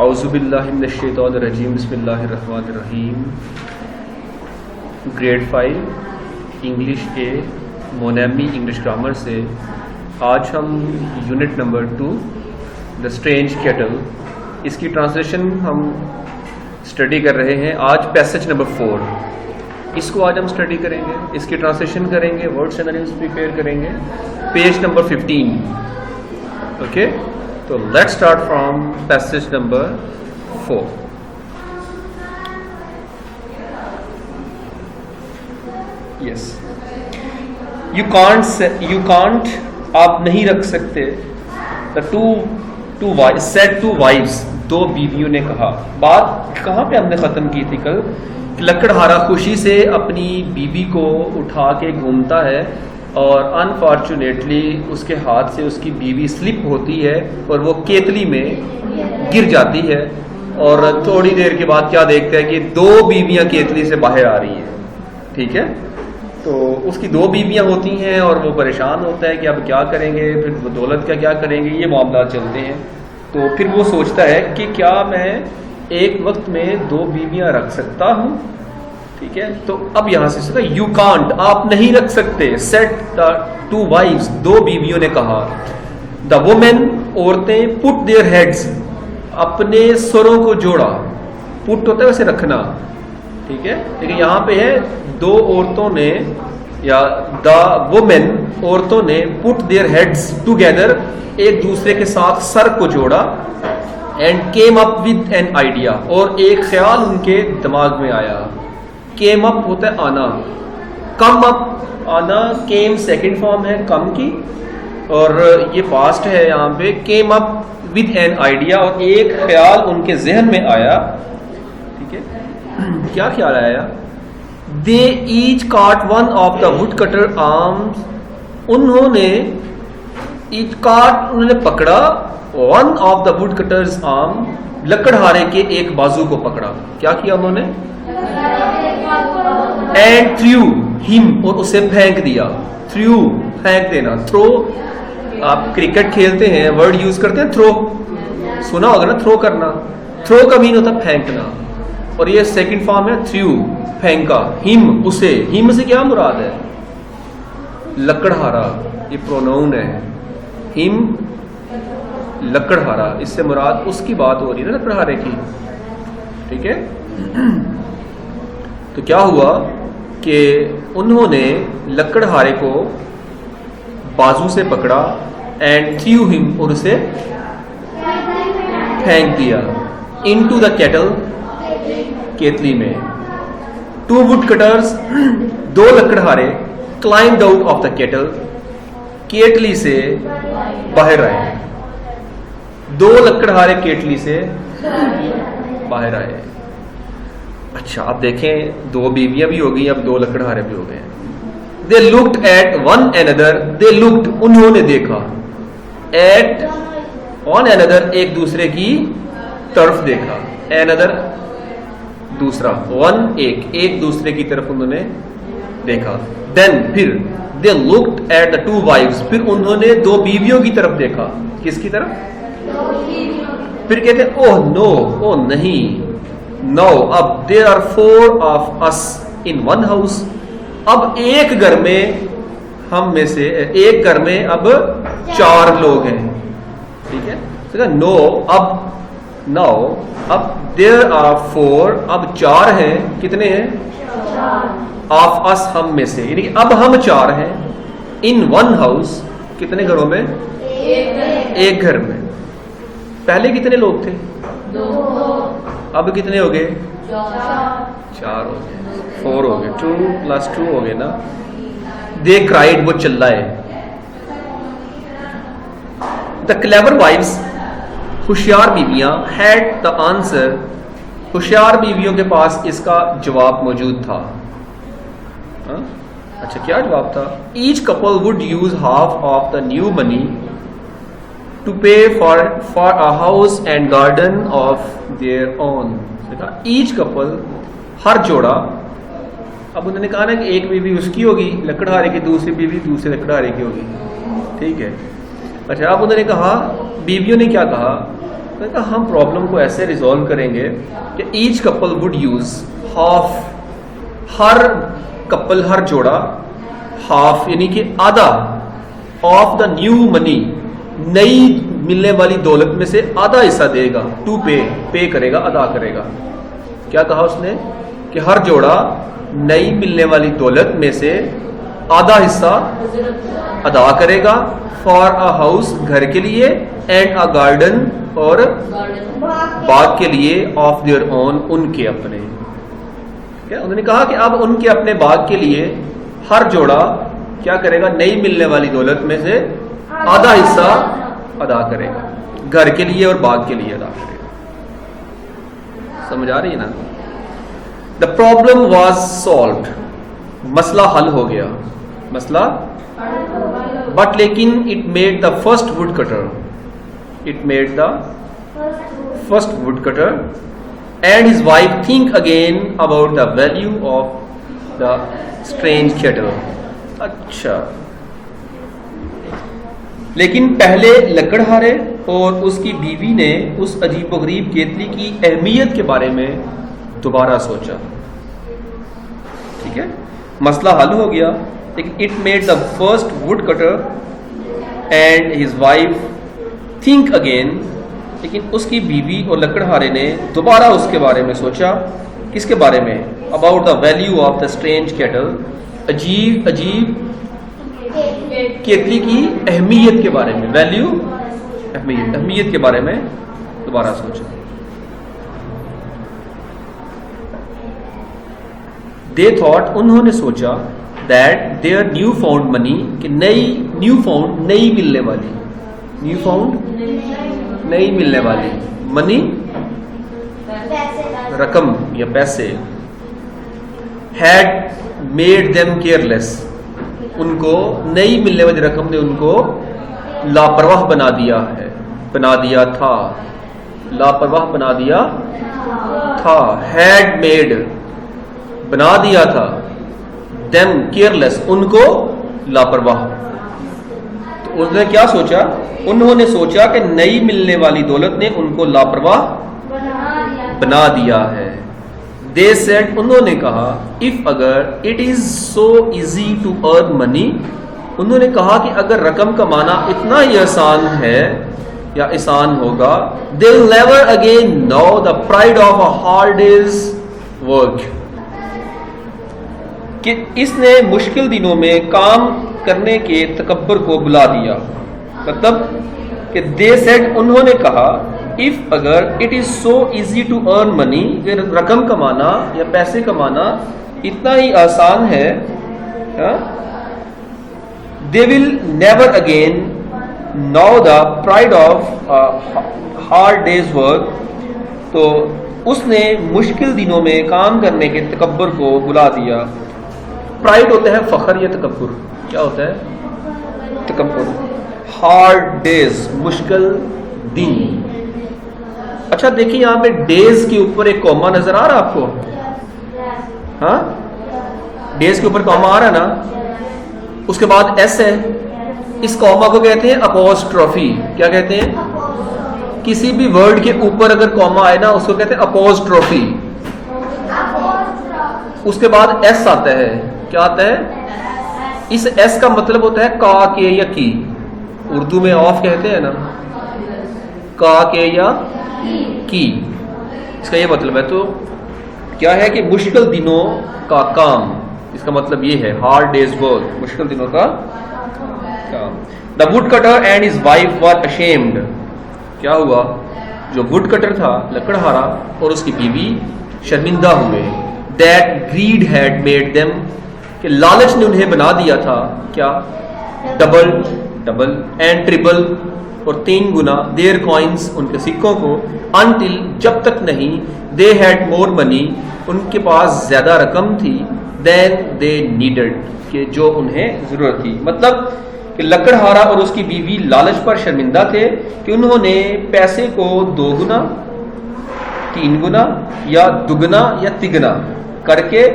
اعوذ باللہ من الشیطان الرجیم بسم اللہ الرحمن الرحیم. گریڈ 5 انگلش اے مونیمی انگلش گرامر سے آج ہم یونٹ نمبر 2 دا اسٹرینج کیٹل اس کی ٹرانسلیشن ہم اسٹڈی کر رہے ہیں. آج پیسج نمبر 4 اس کو آج ہم اسٹڈی کریں گے, اس کی ٹرانسلیشن کریں گے, ورڈ سینونیمز پریپیئر کریں گے. Page number 15. اوکے, تو let start from passage number 4. Yes, you can't آپ نہیں رکھ سکتے. سیڈ ٹو وائفز دو بیویوں نے کہا. بات کہاں پہ ہم نے ختم کی تھی کل؟ لکڑہارا خوشی سے اپنی بیوی کو اٹھا کے گھومتا ہے اور انفارچونیٹلی اس کے ہاتھ سے اس کی بیوی سلپ ہوتی ہے اور وہ کیتلی میں گر جاتی ہے. اور تھوڑی دیر کے بعد کیا دیکھتا ہے کہ دو بیویاں کیتلی سے باہر آ رہی ہیں. ٹھیک ہے, تو اس کی دو بیویاں ہوتی ہیں اور وہ پریشان ہوتا ہے کہ اب کیا کریں گے, پھر وہ دولت کا کیا کریں گے, یہ معاملات چلتے ہیں. تو پھر وہ سوچتا ہے کہ کیا میں ایک وقت میں دو بیویاں رکھ سکتا ہوں. ٹھیک ہے, تو اب یہاں سے سنا یو کانٹ آپ نہیں رکھ سکتے. سیٹ دا ٹو وائفز دو بیویوں نے کہا. دا وومن عورتیں پٹ دیئر ہیڈز اپنے سروں کو جوڑا. پٹ ہوتا ہے ویسے رکھنا. ٹھیک ہے, لیکن یہاں پہ ہے دو عورتوں نے یا دا وومن عورتوں نے پٹ دیئر ہیڈز ٹوگیدر ایک دوسرے کے ساتھ سر کو جوڑا. And came up with an idea اور ایک خیال ان کے دماغ میں آیا. کیم اپ ہوتا ہے آنا, کم اپ آنا. کیم سیکنڈ فارم ہے کم کی اور یہ پاسٹ ہے یہاں پہ. Came up with an idea اور ایک خیال ان کے ذہن میں آیا. ٹھیک ہے, کیا خیال آیا؟ They each caught one of the woodcutter arms. انہوں نے پکڑا one of the woodcutter's arm لکڑہارے کے ایک بازو کو پکڑا. کیا کیا انہوں نے؟ اینڈ تھریو ہم اور اسے پھینک دیا. تھریو پھینک دینا. تھرو آپ کرکٹ کھیلتے ہیں ورڈ یوز کرتے ہیں تھرو, سنا ہوگا نا تھرو کرنا. تھرو کا مین ہوتا ہے پھینکنا اور یہ سیکنڈ فارم ہے تھریو پھینکا. ہم اسے, ہم سے کیا مراد ہے؟ لکڑہارا, یہ پروناؤن ہے. ہم لکڑہارا, اس سے مراد اس کی بات ہو رہی ہے نا لکڑہارے کی. ٹھیک ہے, تو کیا ہوا کہ انہوں نے لکڑہارے کو بازو سے پکڑا. اینڈ تھریو ہم اور اسے پھینک دیا. انٹو دا کیٹل کیتلی میں. ٹو وڈ کٹرز دو لکڑہارے climbed out of the kettle کیٹلی سے باہر آئے. دو لکڑہارے کیٹلی سے باہر آئے. اچھا, اب دیکھیں دو بیویاں بھی ہو گئی, اب دو لکڑہارے بھی ہو گئے. They looked at one another. They looked انہوں نے دیکھا. ایٹ ون اینڈر ایک دوسرے کی طرف دیکھا. اینڈر دوسرا, ون ایک دوسرے کی طرف انہوں نے دیکھا. دین پھر they looked at the two wives پھر انہوں نے دو بیویوں کی طرف دیکھا. کس کی طرف؟ پھر کہتے اوہ نو, او نہیں. نو اب there are four of us in one house. اب ایک گھر میں ہم میں سے ایک گھر میں اب 4 لوگ ہیں. ٹھیک ہے, نو اب نو اب دیر آر 4 اب 4 ہیں. کتنے ہیں؟ آف اس ہم میں سے, یعنی اب ہم 4 ہیں. ان ون ہاؤس کتنے گھروں میں؟ ایک گھر میں. پہلے کتنے لوگ تھے؟ 2. اب کتنے ہو گئے؟ 4 ہو گئے. 4 ہو گئے. 2 + 2 ہو گئے نا. دے کرائڈ وہ چلائے. دا کلیور وائفز ہوشیار بیویاں ہیڈ دا آنسر ہوشیار بیویوں کے پاس اس کا جواب موجود تھا. اچھا, کیا جواب تھا؟ Each couple would use half of the new money to pay for a house and garden of their own. Each couple ہر جوڑا. اب انہوں نے کہا نا کہ ایک بیوی اس کی ہوگی لکڑہارے کی, دوسری بیوی دوسرے لکڑہارے کی ہوگی. ٹھیک ہے, اچھا اب انہوں نے کہا بیویوں نے کیا کہا میں نے کہا ہم پرابلم کو ایسے ریزالو کریں گے کہ each couple would use half, ہر کپل، ہر جوڑا ہاف یعنی کہ آدھا آف دا نیو منی، نئی ملنے والی دولت میں سے آدھا حصہ دے گا، ٹو پے کرے گا، ادا کرے گا. کیا کہا اس نے کہ ہر جوڑا نئی ملنے والی دولت میں سے آدھا حصہ ادا کرے گا، فار اے ہاؤس گھر کے لیے، اینڈ اے گارڈن اور باغ کے لیے، آف دیئر اون ان کے اپنے. انہوں نے کہا کہ اب ان کے اپنے باغ کے لیے ہر جوڑا کیا کرے گا، نئی ملنے والی دولت میں سے آدھا حصہ ادا کرے گا، گھر کے لیے اور باغ کے لیے ادا کرے گا. سمجھ آ رہی ہے نا؟ دا پرابلم واز سالوڈ، مسئلہ حل ہو گیا، مسئلہ. بٹ لیکن it made the first wood cutter, it made the first wood cutter and his wife think again about the value of the strange kettle. اچھا، لیکن پہلے لکڑہارے اور اس کی بیوی نے اس عجیب و غریب کیتلی کی اہمیت کے بارے میں دوبارہ سوچا. ٹھیک ہے، مسئلہ حل ہو گیا، لیکن it made the first wood cutter and his wife think again, لیکن اس کی بیوی اور لکڑہارے نے دوبارہ اس کے بارے میں سوچا. کس کے بارے میں؟ About the value of the strange kettle, عجیب کیتلی کی اہمیت کے بارے میں. ویلیو، اہمیت کے بارے میں دوبارہ سوچا. دے تھاٹ، انہوں نے سوچا، دیٹ دیئر نیو فاؤنڈ منی، کہ نیو فاؤنڈ نئی ملنے والی، نیو فاؤنڈ نئی ملنے والی منی، رقم یا پیسے، ہیڈ میڈ دیم کیئرلیس، ان کو نئی ملنے والی رقم نے ان کو لاپرواہ بنا دیا ہے، بنا دیا تھا، لاپرواہ بنا دیا تھا. ہیڈ میڈ بنا دیا تھا، دیم کیئرلیس ان کو لاپرواہ. تو اس نے کیا سوچا؟ انہوں نے سوچا کہ نئی ملنے والی دولت نے ان کو لاپرواہ بنا دیا ہے. They said، انہوں نے کہا، if اگر it is so easy to earn money، انہوں نے کہا کہ اگر رقم کمانا اتنا ہی آسان ہے یا آسان ہوگا، they'll never again know the pride of a hard day's work، کہ اس نے مشکل دنوں میں کام کرنے کے تکبر کو بلا دیا. مطلب کہ they said، انہوں نے کہا، if اگر it is so easy to earn money، کہ رقم کمانا یا پیسے کمانا اتنا ہی آسان ہے، they will never again know the pride of hard day's work، تو اس نے مشکل دنوں میں کام کرنے کے تکبر کو بلا دیا. پرائڈ ہوتا ہے فخر یا تکبر. کیا ہوتا ہے؟ تکبر. ہارڈ ڈیز، مشکل دن. اچھا دیکھیں یہاں پہ ڈیز کے اوپر ایک کوما نظر آ رہا آپ کو؟ ہاں، ڈیز کے اوپر کوما آ رہا ہے نا، اس کے بعد ایس ہے. اس کوما کو کہتے ہیں اپوسٹروفی. کیا کہتے ہیں؟ کسی بھی ورڈ کے اوپر اگر کوما آئے نا اس کو کہتے ہیں اپوسٹروفی. اس کے بعد ایس آتا ہے. کیا آتا ہے؟ اس ایس کا مطلب ہوتا ہے کا کے یا کی. اردو میں آف کہتے ہیں نا، کا کے یا کی، اس کا یہ مطلب ہے. تو کیا ہے کہ مشکل دنوں کا کام، اس کا مطلب یہ ہے ہارڈ ڈیز ورک، مشکل دنوں کا کام. The would cutter and his wife were ashamed. کیا ہوا؟ جو وڈ کٹر تھا، لکڑہارا، اور اس کی بیوی شرمندہ ہوئے. That greed had made them، کہ لالچ نے انہیں بنا دیا تھا. کیا؟ ڈبل اینڈ ٹریبل، اور 3 گنا، their coins، ان کے سکوں کو، until، جب تک نہیں، they had more money، ان کے پاس زیادہ رقم تھی، than they needed، کہ جو انہیں ضرورت تھی. مطلب کہ لکڑہارا اور اس کی بیوی لالچ پر شرمندہ تھے کہ انہوں نے پیسے کو 2 گنا، 3 گنا یا دگنا یا تگنا کر کے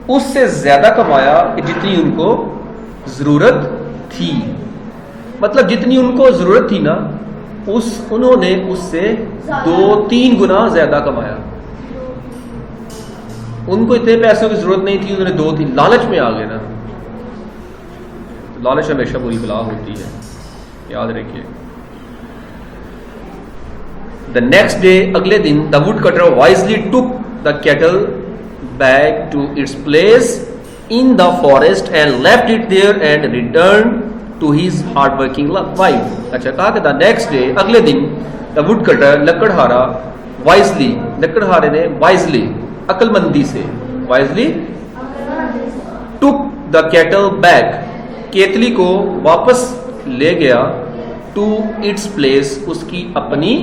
اس سے زیادہ کمایا کہ جتنی ان کو ضرورت تھی. مطلب جتنی ان کو ضرورت تھی نا انہوں نے اس سے 2-3 گنا زیادہ کمایا. ان کو اتنے پیسوں کی ضرورت نہیں تھی, انہوں نے 2-3 لالچ میں آ گئے نا. لالچ ہمیشہ بری بلا ہوتی ہے, یاد رکھیے. The next day, اگلے دن, the woodcutter wisely took the kettle back to its place in the forest and left it there and returned to his hard-working wife. اچھا کہا کہ the next day, اگلے دن, the woodcutter لکڑہارا wisely, لکڑہارے نے wisely عقل مندی سے wisely took the kettle back, کیتلی کو واپس لے گیا, to its place, اس کی اپنی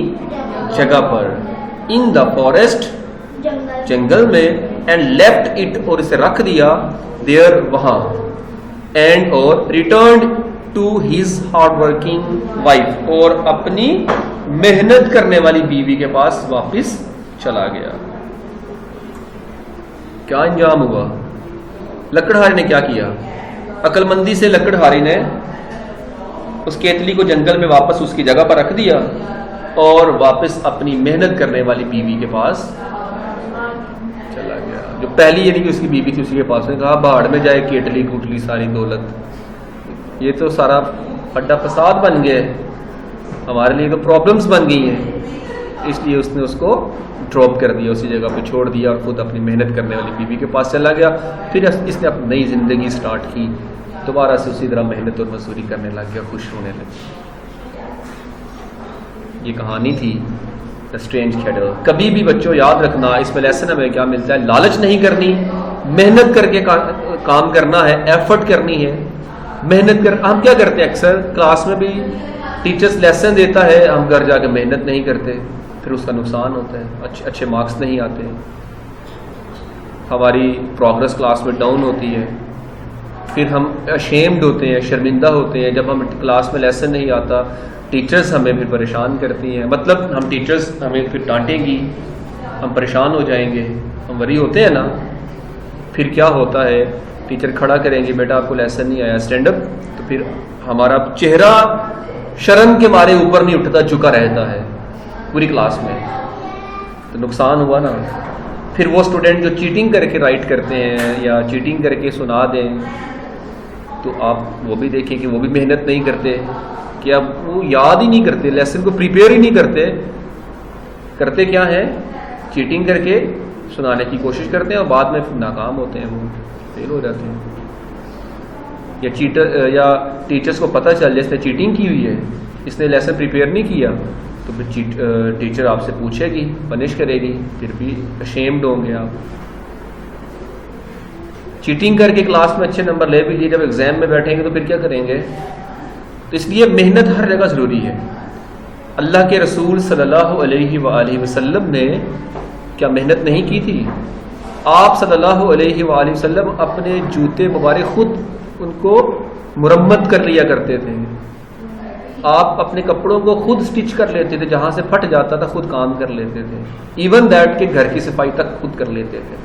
جگہ پر, in the forest, جنگل میں, and left it, اور اسے رکھ دیا, there, وہاں, and اور returned to his hard working wife, اور اپنی محنت کرنے والی بیوی کے پاس واپس چلا گیا. کیا انجام ہوا؟ لکڑہاری نے کیا کیا؟ عقل مندی سے لکڑہاری نے اس کیتلی کو جنگل میں واپس اس کی جگہ پر رکھ دیا اور واپس اپنی محنت کرنے والی بیوی کے پاس چلا گیا. جو پہلی یعنی کہ اس کی بیوی تھی اسی کے پاس, نے کہا باہر میں جائے کیٹلی کوٹلی ساری دولت, یہ تو سارا اڈا فساد بن گیا ہے, ہمارے لیے تو پرابلمس بن گئی ہیں. اس لیے اس نے اس کو ڈراپ کر دیا, اسی جگہ پہ چھوڑ دیا اور خود اپنی محنت کرنے والی بیوی کے پاس چلا گیا. پھر اس نے اپنی نئی زندگی سٹارٹ کی, دوبارہ سے اسی طرح محنت اور مزدوری کرنے لگ گیا, خوش ہونے لگا. یہ کہانی تھی دا اسٹرینج کیٹل. کبھی بھی بچوں یاد رکھنا, اس میں لیسن ہمیں کیا ملتا ہے, لالچ نہیں کرنی, محنت کر کے کام کرنا ہے, ایفرٹ کرنی ہے, محنت کر. ہم کیا کرتے ہیں اکثر کلاس میں بھی ٹیچرس لیسن دیتا ہے, ہم گھر جا کے محنت نہیں کرتے, پھر اس کا نقصان ہوتا ہے, اچھے مارکس نہیں آتے, ہماری پروگرس کلاس میں ڈاؤن ہوتی ہے, پھر ہم اشیمڈ ہوتے ہیں, شرمندہ ہوتے ہیں جب ہم کلاس میں لیسن نہیں آتا. ٹیچرز ہمیں پھر پریشان کرتی ہیں, مطلب ہم ٹیچرز ہمیں پھر ڈانٹیں گی, ہم پریشان ہو جائیں گے, ہم وری ہوتے ہیں نا. پھر کیا ہوتا ہے, ٹیچر کھڑا کریں گے, بیٹا آپ کو لیسن نہیں آیا, اسٹینڈ اپ, تو پھر ہمارا چہرہ شرم کے مارے اوپر نہیں اٹھتا, جھکا رہتا ہے پوری کلاس میں, تو نقصان ہوا نا. پھر وہ اسٹوڈنٹ جو چیٹنگ کر کے رائٹ کرتے ہیں یا چیٹنگ کر کے سنا دیں, تو آپ وہ بھی دیکھیں کہ وہ بھی محنت نہیں کرتے, کہ اب وہ یاد ہی نہیں کرتے, لیسن کو پریپیئر ہی نہیں کرتے. کرتے کیا ہے, چیٹنگ کر کے سنانے کی کوشش کرتے ہیں اور بعد میں ناکام ہوتے ہیں, وہ فیل ہو جاتے ہیں. یا ٹیچرس کو پتہ چل جائے اس نے چیٹنگ کی ہوئی ہے, اس نے لیسن پریپیئر نہیں کیا, تو پھر ٹیچر آپ سے پوچھے گی, پنش کرے گی, پھر بھی اشیمڈ ہوں گے آپ. چیٹنگ کر کے کلاس میں اچھے نمبر لے بھی لیے, جب ایگزام میں بیٹھیں گے تو پھر کیا کریں گے. تو اس لیے محنت ہر جگہ ضروری ہے. اللہ کے رسول صلی اللہ علیہ وآلہ وسلم نے کیا محنت نہیں کی تھی؟ آپ صلی اللہ علیہ وآلہ وسلم اپنے جوتے مبارک خود ان کو مرمت کر لیا کرتے تھے. آپ اپنے کپڑوں کو خود سٹچ کر لیتے تھے, جہاں سے پھٹ جاتا تھا خود کام کر لیتے تھے. ایون دیٹ کہ گھر کی صفائی تک خود کر لیتے تھے.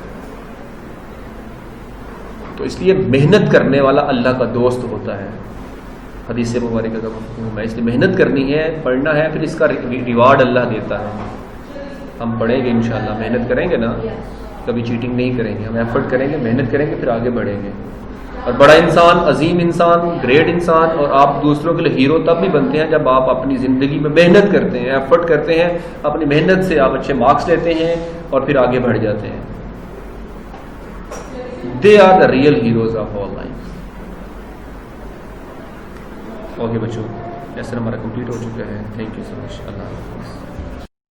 تو اس لیے محنت کرنے والا اللہ کا دوست ہوتا ہے. حدیث مبارکہ کا مفہوم ہے. اس لیے محنت کرنی ہے, پڑھنا ہے, پھر اس کا ریوارڈ اللہ دیتا ہے. ہم پڑھیں گے انشاءاللہ, محنت کریں گے نا, کبھی چیٹنگ نہیں کریں گے, ہم ایفرٹ کریں گے, محنت کریں گے, پھر آگے بڑھیں گے. اور بڑا انسان, عظیم انسان, گریٹ انسان, اور آپ دوسروں کے لیے ہیرو تب بھی بنتے ہیں جب آپ اپنی زندگی میں محنت کرتے ہیں, ایفرٹ کرتے ہیں, اپنی محنت سے آپ اچھے مارکس لیتے ہیں اور پھر آگے بڑھ جاتے ہیں. They are the real heroes of all life. Okay بچوں, لیسن ہمارا کمپلیٹ ہو چکا ہے. تھینک یو سو مچ. اللہ حافظ.